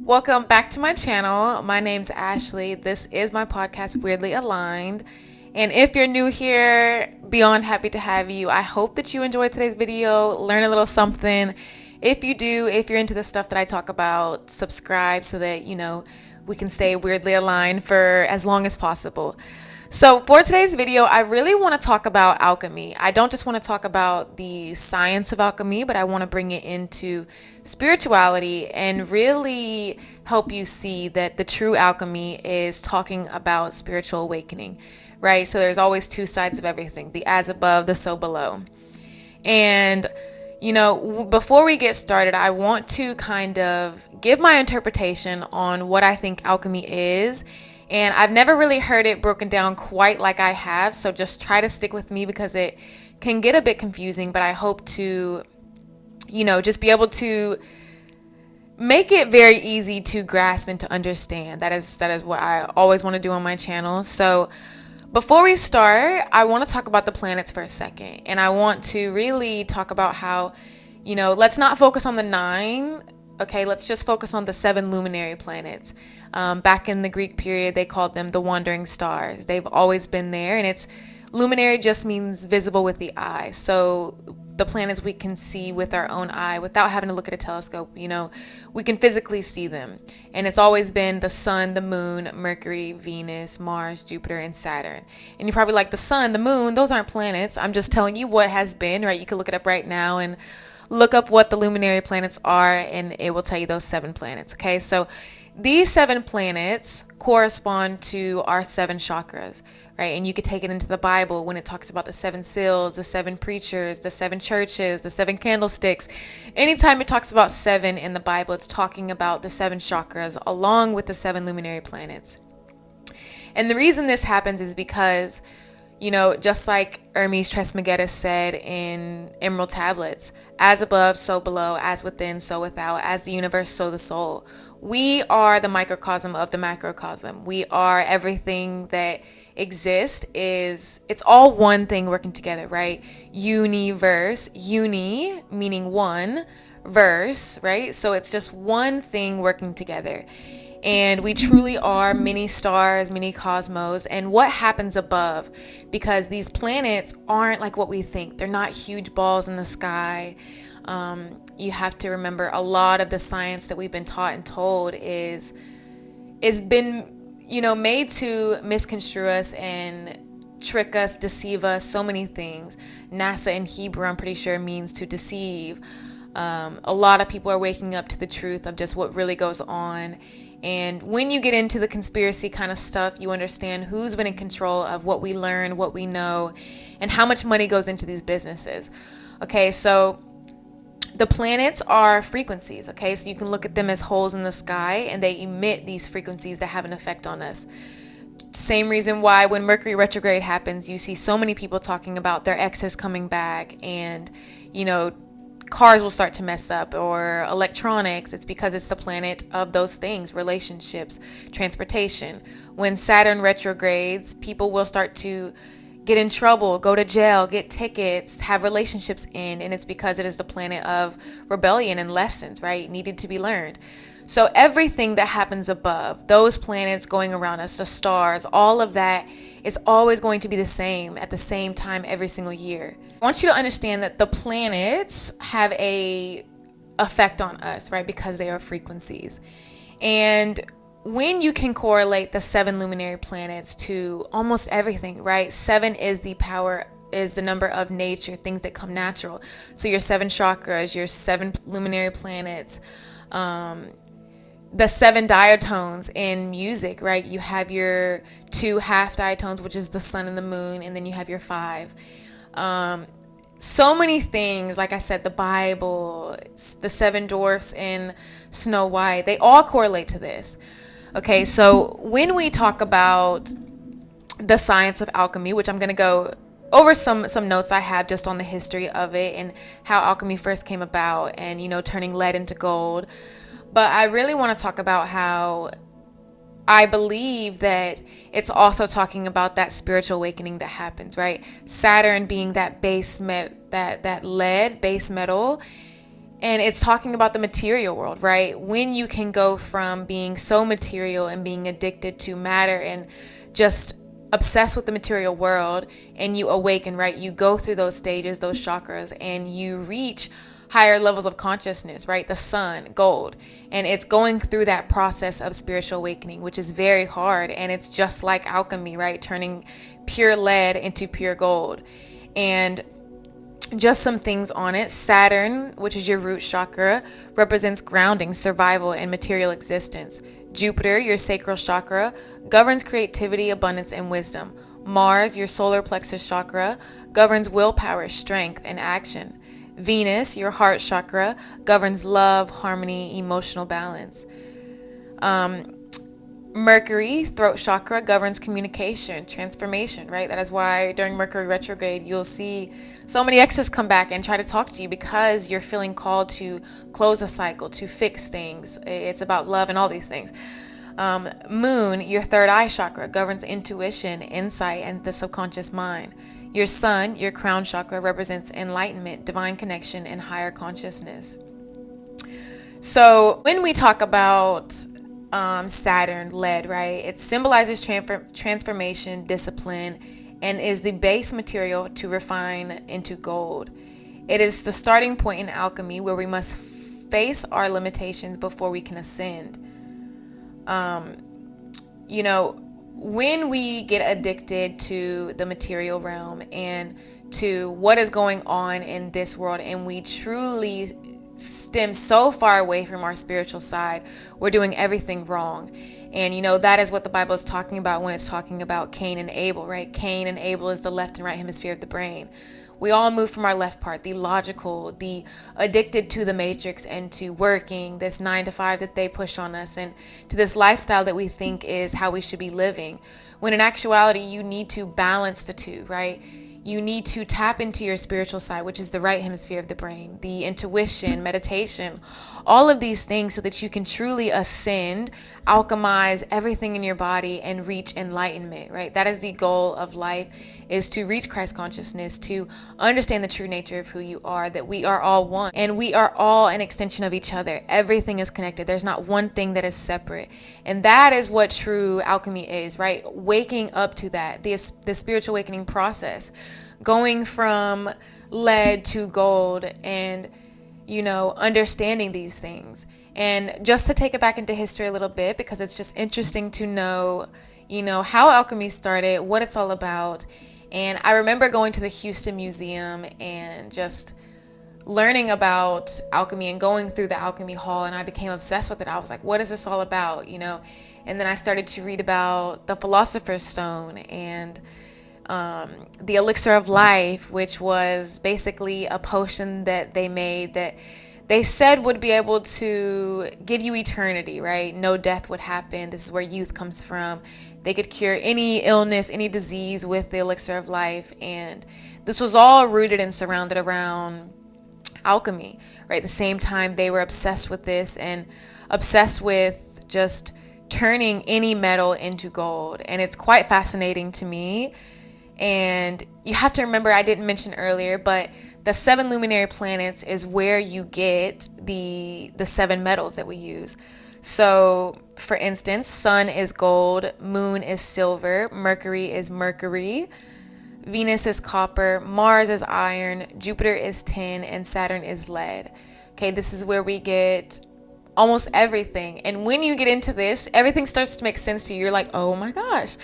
Welcome back to my channel. My name's Ashley. This is my podcast, Weirdly Aligned. And if you're new here, beyond happy to have you. I hope that you enjoyed today's video, learn a little something. If you do, if you're into the stuff that I talk about, subscribe so that, we can stay weirdly aligned for as long as possible. So for today's video, I really want to talk about alchemy. I don't just want to talk about the science of alchemy, but I want to bring it into spirituality and really help you see that the true alchemy is talking about spiritual awakening, right? So there's always two sides of everything, the as above, the so below. And before we get started, I want to kind of give my interpretation on what I think alchemy is. And I've never really heard it broken down quite like I have. So just try to stick with me because it can get a bit confusing. But I hope to, just be able to make it very easy to grasp and to understand. That is what I always want to do on my channel. So before we start, I want to talk about the planets for a second. And I want to really talk about how, let's not focus on the 9. Okay, let's just focus on the 7 luminary planets. Back in the Greek period, they called them the wandering stars. They've always been there, and it's luminary just means visible with the eye. So the planets we can see with our own eye without having to look at a telescope, we can physically see them. And it's always been the sun, the moon, Mercury, Venus, Mars, Jupiter, and Saturn. And you're probably like, the sun, the moon, those aren't planets. I'm just telling you what has been, right? You can look it up right now and look up what the luminary planets are, and it will tell you those 7 planets. Okay, so these 7 planets correspond to our 7 chakras, right? And you could take it into the Bible when it talks about the 7 seals, the 7 preachers, the 7 churches, the 7 candlesticks. Anytime it talks about 7 in the Bible, it's talking about the 7 chakras along with the 7 luminary planets. And the reason this happens is because just like Hermes Trismegistus said in Emerald Tablets, as above, so below, as within, so without, as the universe, so the soul. We are the microcosm of the macrocosm. We are everything that exists. It's all one thing working together, right? Universe, uni meaning one, verse, right? So it's just one thing working together. And we truly are many stars, many cosmos, and what happens above, because these planets aren't like what we think. They're not huge balls in the sky. You have to remember a lot of the science that we've been taught and told is been, made to misconstrue us and trick us, deceive us, so many things. NASA in Hebrew, I'm pretty sure, means to deceive. A lot of people are waking up to the truth of just what really goes on. And when you get into the conspiracy kind of stuff, you understand who's been in control of what we learn, what we know, and how much money goes into these businesses. Okay, so the planets are frequencies, okay? So you can look at them as holes in the sky, and they emit these frequencies that have an effect on us. Same reason why when Mercury retrograde happens, you see so many people talking about their exes coming back, and, cars will start to mess up, or electronics. It's because it's the planet of those things, relationships, transportation. When Saturn retrogrades, people will start to get in trouble, go to jail, get tickets, have relationships end, and it's because it is the planet of rebellion and lessons, right? Needed to be learned. So everything that happens above, those planets going around us, the stars, all of that is always going to be the same at the same time every single year. I want you to understand that the planets have a effect on us, right? Because they are frequencies. And when you can correlate the 7 luminary planets to almost everything, right? 7 is the power, is the number of nature, things that come natural. So your 7 chakras, your 7 luminary planets, the 7 diatones in music, right? You have your 2 half diatones, which is the sun and the moon, and then you have your 5. So many things, like I said, the Bible, the 7 dwarfs in Snow White, they all correlate to this. Okay, so when we talk about the science of alchemy, which I'm going to go over some notes I have just on the history of it and how alchemy first came about and, turning lead into gold. But I really want to talk about how I believe that it's also talking about that spiritual awakening that happens, right? Saturn being that base that lead base metal, And it's talking about the material world, right? When you can go from being so material and being addicted to matter and just obsessed with the material world, and you awaken, right? You go through those stages, those chakras, and you reach higher levels of consciousness, right? The sun, gold. And it's going through that process of spiritual awakening, which is very hard. And it's just like alchemy, right? Turning pure lead into pure gold. And just some things on it. Saturn, which is your root chakra, represents grounding, survival, and material existence. Jupiter, your sacral chakra, governs creativity, abundance, and wisdom. Mars, your solar plexus chakra, governs willpower, strength, and action. Venus, your heart chakra, governs love, harmony, emotional balance. Mercury, throat chakra, governs communication, transformation, right? That is why during Mercury retrograde, you'll see so many exes come back and try to talk to you because you're feeling called to close a cycle, to fix things. It's about love and all these things. Moon, your third eye chakra, governs intuition, insight, and the subconscious mind. Your sun, your crown chakra, represents enlightenment, divine connection, and higher consciousness. So when we talk about Saturn, lead, right? It symbolizes transformation, discipline, and is the base material to refine into gold. It is the starting point in alchemy where we must face our limitations before we can ascend. You know, when we get addicted to the material realm and to what is going on in this world, and we truly stem so far away from our spiritual side, we're doing everything wrong. And that is what the Bible is talking about when it's talking about Cain and Abel, right? Cain and Abel is the left and right hemisphere of the brain. We all move from our left part, the logical, the addicted to the matrix and to working, this 9 to 5 that they push on us, and to this lifestyle that we think is how we should be living. When in actuality, you need to balance the two, right? You need to tap into your spiritual side, which is the right hemisphere of the brain, the intuition, meditation, all of these things so that you can truly ascend, alchemize everything in your body and reach enlightenment, right? That is the goal of life, is to reach Christ consciousness, to understand the true nature of who you are, that we are all one and we are all an extension of each other. Everything is connected. There's not one thing that is separate. And that is what true alchemy is, right? Waking up to that, the spiritual awakening process, going from lead to gold and understanding these things. And just to take it back into history a little bit, because it's just interesting to know, how alchemy started, what it's all about. And I remember going to the Houston Museum and just learning about alchemy and going through the alchemy hall, and I became obsessed with it. I was like, what is this all about? And then I started to read about the Philosopher's Stone and the Elixir of Life, which was basically a potion that they made that they said would be able to give you eternity, right? No death would happen. This is where youth comes from. They could cure any illness, any disease with the Elixir of Life. And this was all rooted and surrounded around alchemy, right? At the same time, they were obsessed with this and obsessed with just turning any metal into gold. And it's quite fascinating to me. And you have to remember, I didn't mention earlier, but the 7 luminary planets is where you get the 7 metals that we use. So, for instance, Sun is gold, Moon is silver, Mercury is mercury, Venus is copper, Mars is iron, Jupiter is tin, and Saturn is lead. Okay, this is where we get almost everything. And when you get into this, everything starts to make sense to you. You're like, oh my gosh.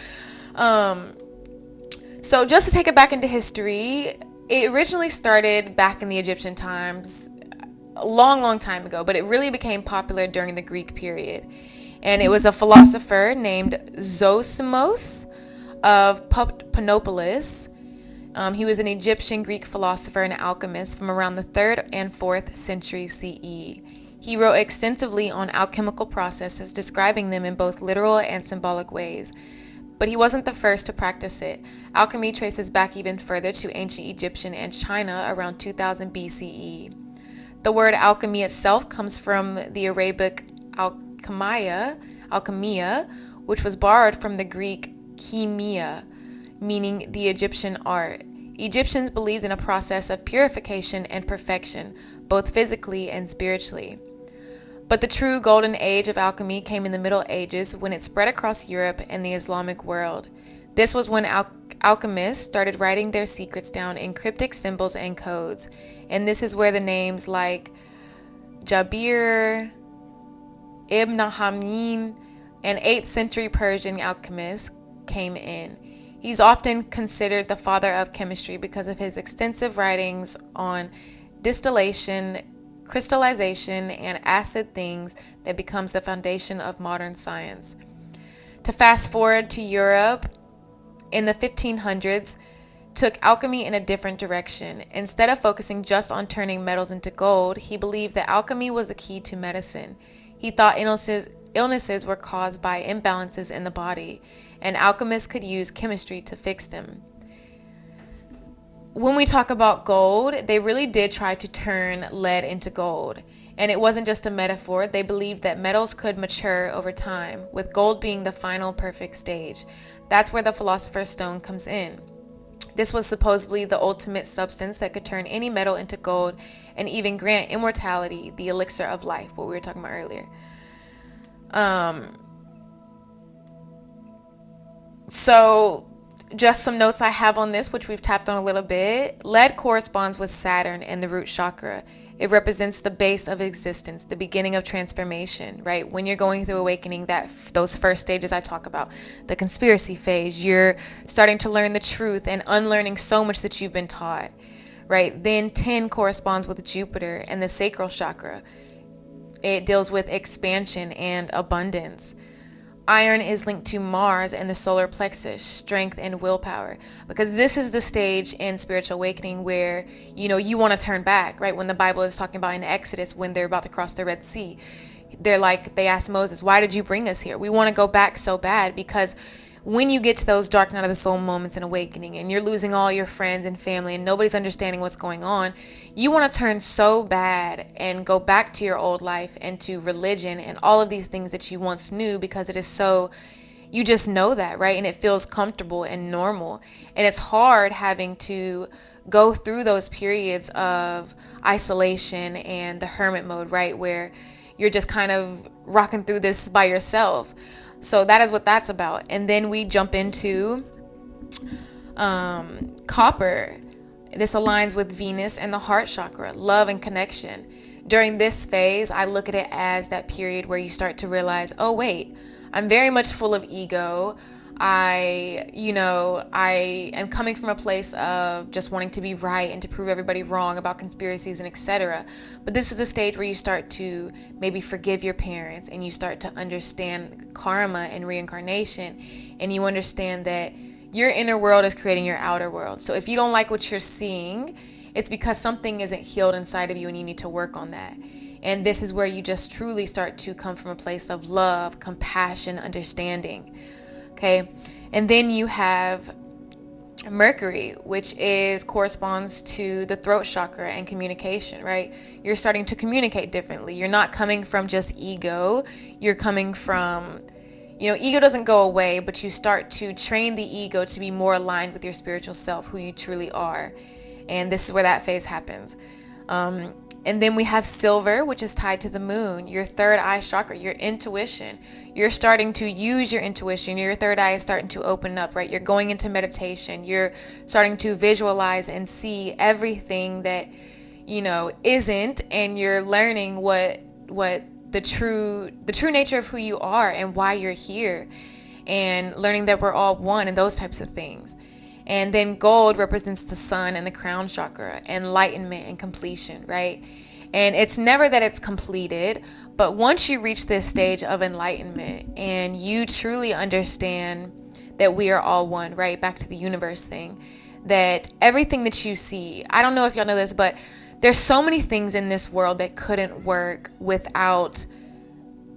So just to take it back into history, it originally started back in the Egyptian times, a long, long time ago, but it really became popular during the Greek period. And it was a philosopher named Zosimos of Panopolis. He was an Egyptian Greek philosopher and alchemist from around the 3rd and 4th century CE. He wrote extensively on alchemical processes, describing them in both literal and symbolic ways. But he wasn't the first to practice it. Alchemy traces back even further to ancient Egyptian and China around 2000 BCE. The word alchemy itself comes from the Arabic alchemia, which was borrowed from the Greek chemia, meaning the Egyptian art. Egyptians believed in a process of purification and perfection, both physically and spiritually. But the true golden age of alchemy came in the Middle Ages when it spread across Europe and the Islamic world. This was when alchemists started writing their secrets down in cryptic symbols and codes. And this is where the names like Jabir, Ibn Hamim, an 8th century Persian alchemist came in. He's often considered the father of chemistry because of his extensive writings on distillation, crystallization, and acid things that becomes the foundation of modern science. To fast forward to Europe, in the 1500s, took alchemy in a different direction. Instead of focusing just on turning metals into gold, he believed that alchemy was the key to medicine. He thought illnesses were caused by imbalances in the body, and alchemists could use chemistry to fix them. When we talk about gold, they really did try to turn lead into gold. And it wasn't just a metaphor. They believed that metals could mature over time, with gold being the final perfect stage. That's where the Philosopher's Stone comes in. This was supposedly the ultimate substance that could turn any metal into gold and even grant immortality, the Elixir of Life, what we were talking about earlier. So just some notes I have on this, which we've tapped on a little bit. Lead corresponds with Saturn and the root chakra. It represents the base of existence, the beginning of transformation, right? When you're going through awakening, those first stages I talk about, the conspiracy phase, you're starting to learn the truth and unlearning so much that you've been taught, right? Then 10 corresponds with Jupiter and the sacral chakra. It deals with expansion and abundance. Iron is linked to Mars and the solar plexus, strength and willpower, because this is the stage in spiritual awakening where, you want to turn back, right? When the Bible is talking about in Exodus, when they're about to cross the Red Sea, they asked Moses, why did you bring us here? We want to go back so bad, because when you get to those dark night of the soul moments in awakening and you're losing all your friends and family and nobody's understanding what's going on, you want to turn so bad and go back to your old life and to religion and all of these things that you once knew, because it is so, you just know that, right? And it feels comfortable and normal. And it's hard having to go through those periods of isolation and the hermit mode, right? Where you're just kind of rocking through this by yourself. So that is what that's about. And then we jump into copper. This aligns with Venus and the heart chakra, love and connection. During this phase, I look at it as that period where you start to realize, oh, wait, I'm very much full of ego. I am coming from a place of just wanting to be right and to prove everybody wrong about conspiracies and etc. But this is a stage where you start to maybe forgive your parents and you start to understand karma and reincarnation, and you understand that your inner world is creating your outer world. So if you don't like what you're seeing, it's because something isn't healed inside of you and you need to work on that. And this is where you just truly start to come from a place of love, compassion, understanding. Okay, and then you have Mercury, which corresponds to the throat chakra and communication, right? You're starting to communicate differently. You're not coming from just ego. You're coming from, ego doesn't go away, but you start to train the ego to be more aligned with your spiritual self, who you truly are. And this is where that phase happens. And then we have silver, which is tied to the moon, your third eye chakra, your intuition. You're starting to use your intuition. Your third eye is starting to open up, right? You're going into meditation. You're starting to visualize and see everything that, isn't, and you're learning what the true nature of who you are and why you're here, and learning that we're all one and those types of things. And then gold represents the sun and the crown chakra, enlightenment and completion, right? And it's never that it's completed, but once you reach this stage of enlightenment and you truly understand that we are all one, right? Back to the universe thing, that everything that you see, I don't know if y'all know this, but there's so many things in this world that couldn't work without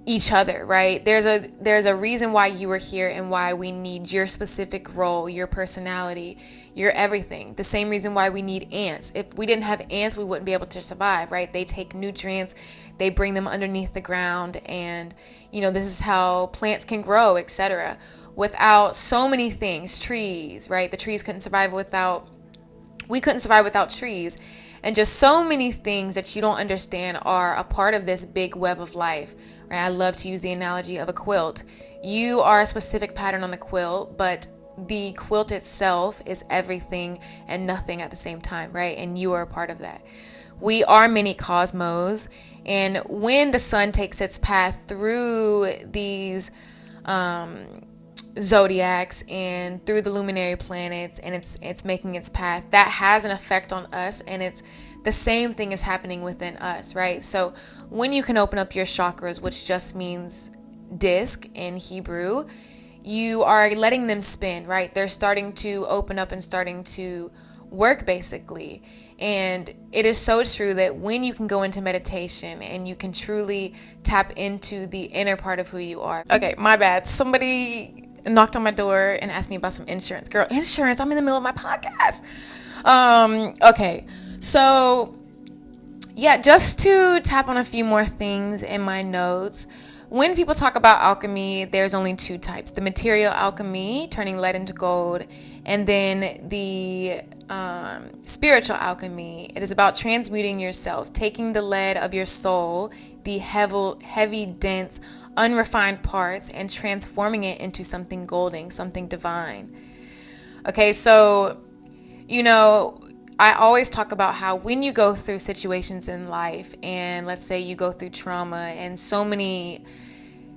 each other, right? There's a reason why you are here and why we need your specific role, your personality, your everything. The same reason why we need ants. If we didn't have ants, we wouldn't be able to survive, right? They take nutrients, they bring them underneath the ground, and this is how plants can grow, etc. Without so many things, trees, right? The trees couldn't survive without We couldn't survive without trees. And just so many things that you don't understand are a part of this big web of life. Right? I love to use the analogy of a quilt. You are a specific pattern on the quilt, but the quilt itself is everything and nothing at the same time, right? And you are a part of that. We are mini cosmos, and when the sun takes its path through these zodiacs and through the luminary planets, and it's making its path, that has an effect on us, and it's the same thing is happening within us, right? So when you can open up your chakras, which just means disc in Hebrew, you are letting them spin, right? They're starting to open up and starting to work, basically. And it is so true that when you can go into meditation and you can truly tap into the inner part of who you are. Okay, my bad. Somebody knocked on my door and asked me about some insurance. Girl, insurance, I'm in the middle of my podcast. Okay, so yeah, just to tap on a few more things in my notes. When people talk about alchemy, there's only two types: the material alchemy, turning lead into gold, and then the spiritual alchemy. It is about transmuting yourself, taking the lead of your soul, the heavy, dense, unrefined parts, and transforming it into something golden, something divine. Okay, so, I always talk about how when you go through situations in life, and let's say you go through trauma and so many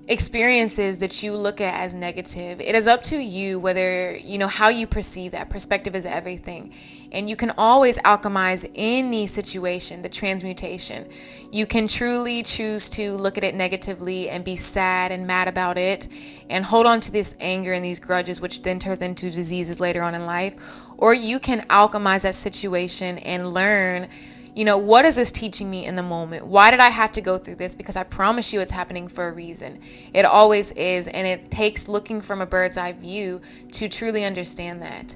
experiences that you look at as negative, it is up to you whether, how you perceive that. Perspective is everything. And you can always alchemize any situation, the transmutation. You can truly choose to look at it negatively and be sad and mad about it and hold on to this anger and these grudges, which then turns into diseases later on in life. Or you can alchemize that situation and learn, what is this teaching me in the moment? Why did I have to go through this? Because I promise you it's happening for a reason. It always is. And it takes looking from a bird's eye view to truly understand that.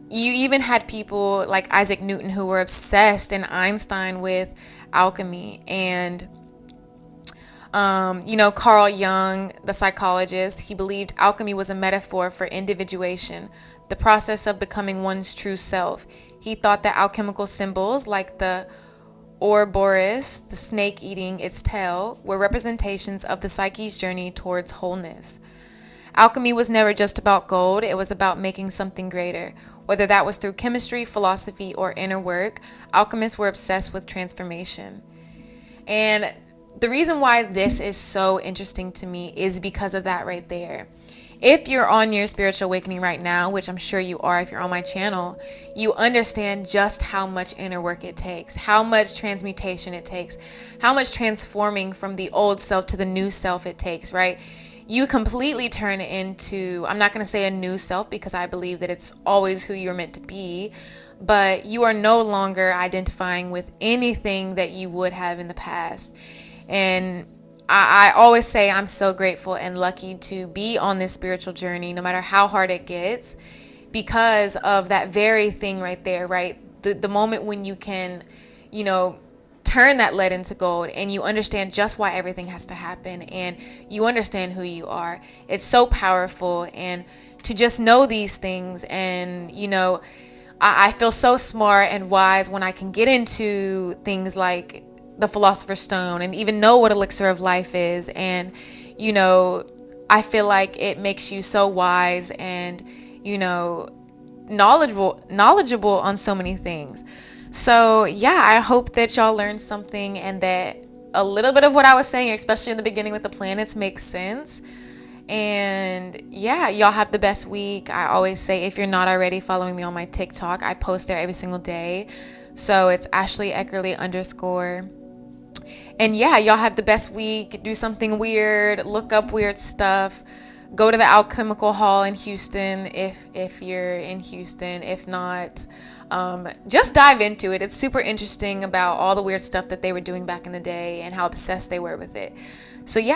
You even had people like Isaac Newton who were obsessed, and Einstein, with alchemy. And Carl Jung, the psychologist, he believed alchemy was a metaphor for individuation, the process of becoming one's true self. He thought that alchemical symbols like the Ouroboros, the snake eating its tail, were representations of the psyche's journey towards wholeness. Alchemy was never just about gold, it was about making something greater. Whether that was through chemistry, philosophy, or inner work, alchemists were obsessed with transformation. And the reason why this is so interesting to me is because of that right there. If you're on your spiritual awakening right now, which I'm sure you are if you're on my channel, you understand just how much inner work it takes, how much transmutation it takes, how much transforming from the old self to the new self it takes, right? You completely turn into, I'm not going to say a new self because I believe that it's always who you're meant to be, but you are no longer identifying with anything that you would have in the past. And I always say I'm so grateful and lucky to be on this spiritual journey, no matter how hard it gets, because of that very thing right there, right? The moment when you can, turn that lead into gold and you understand just why everything has to happen and you understand who you are. It's so powerful. And to just know these things, and, I feel so smart and wise when I can get into things like the Philosopher's Stone and even know what Elixir of Life is. And, I feel like it makes you so wise and, knowledgeable on so many things. So yeah, I hope that y'all learned something and that a little bit of what I was saying, especially in the beginning with the planets, makes sense. And yeah, y'all have the best week. I always say, if you're not already following me on my TikTok, I post there every single day. So it's Ashley Eckerly _ And yeah, y'all have the best week. Do something weird, look up weird stuff. Go to the Alchemical Hall in Houston if you're in Houston. If not, just dive into it. It's super interesting about all the weird stuff that they were doing back in the day and how obsessed they were with it. So yeah.